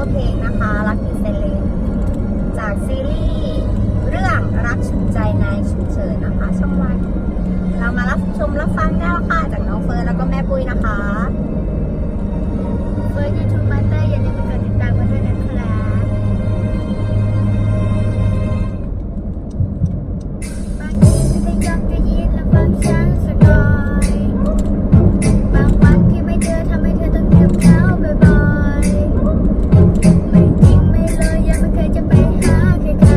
cover เพลงนะคะรักดไซเรนจากซีรีส์เรื่องรักฉุดใจนายฉุกเฉินนะคะช่องวันเรามารับชมรับฟังได้ค่ะจากน้องเฟิร์นแล้วก็แม่ปุ้ยนะคะเฟิร์นยูทูบมาเตอร์อย่าลืมไปกดติดตามกันด้วยนะครับบางทีจะได้ย้อนได้ยินและฟังฉันสักหน่อยบางวันที่ไม่เจอทำให้เธอต้องเก็บเหงาบ่อยๆไม่จริงไม่เลยยังไม่เคยจะไปหาใคร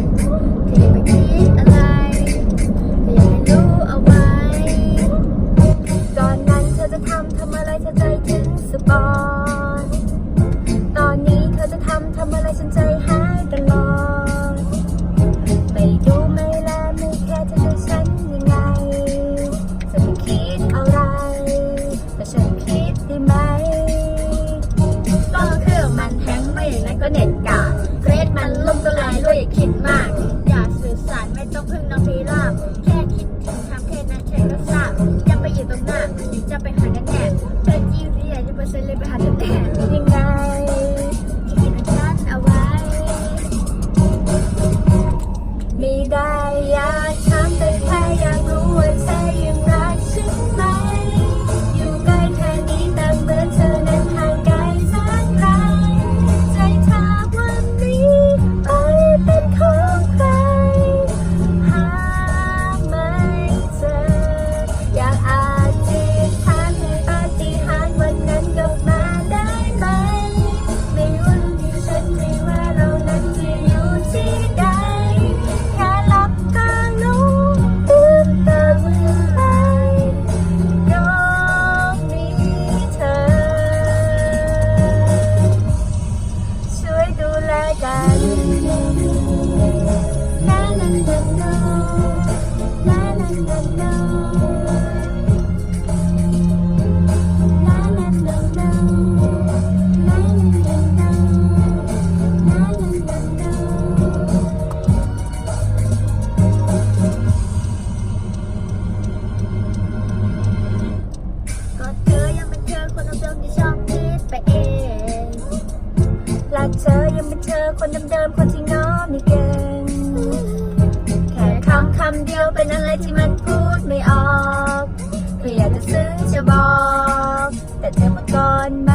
ๆที่ไม่คิดอะไรแต่อยากให้รู้เอาไว้ก่อนนั้นเธอจะทำอะไรเธอใจถึงสปอร์ตตอนนี้เธอจะทำอะไรฉันใจหายตลอดไม่ดูไม่แลไม่แค่เธอจะฉันยังไงจะไม่คิดอะไรแต่ฉันคิดได้ไหมก็เครื่องมันแฮงไม่อย่างนั้นก็เน็ตกากเฟซมันล่มก็ไลน์ด้วยอย่าคิดมากอย่าสื่อสารไม่ต้องพึ่งน้องพีราบแค่คิดถึงทำแค่นั้นฉันก็ทราบจะไปอยู่ตรงหน้าจะไปหาแน่แน่เธอจิ้วที่อยากจะเปอร์เซ็นต์เลยไปหาแน่แน่ยังไงคิดฉันเอาไว้ไม่ได้อยากถามแต่แค่อยากรู้ว่าเธอยังรักฉันไหมอยู่ใกล้แค่นี้แต่เหมือนเธอนั้นห่างไกลแสนไกลใจเธอวันนี้ไปเป็นของใครหาไม่เจออยากอธิษฐานให้ปาฏิหาริย์วันนั้นกลับมาได้ไหมไม่ว่าที่ฉันไม่ว่าเรานั้นจะอยู่ที่ใดแค่หลับตารู้ตื่นตาเมื่อไหร่ก็มีเธอช่วยดูแลกันลาลาลาลาลาลาลาลาลาลาลาลาลาลาลาก็เธอยังเป็นเธอคนเดิมๆที่ชอบคิดไปเอง รักเธอยังเป็นเธอคนเดิมๆคนที่ง้อไม่เก่งแค่คำเดียวเป็นอะไรที่มันพูดไม่ออกเพื่ออยากจะซึ้งจะบอกแต่เธอมาก่อนไหม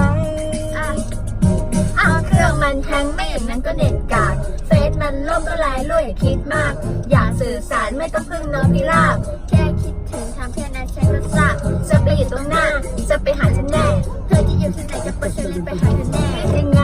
เครื่องมันแฮงไม่อย่างนั้นก็เน็ตกากเฟซมันล่มก็ไลน์รั่วอย่าคิดมากอย่าสื่อสารไม่ต้องพึ่งน้องพิราบแค่คิดถึงทำแค่นั้นฉันก็ทราบจะไปอยู่ตรงหน้าจะไปหาฉันแน่เธอจะอยู่ที่ไหนจะเปิดเซเลนไปหาเธอแน่ยังไง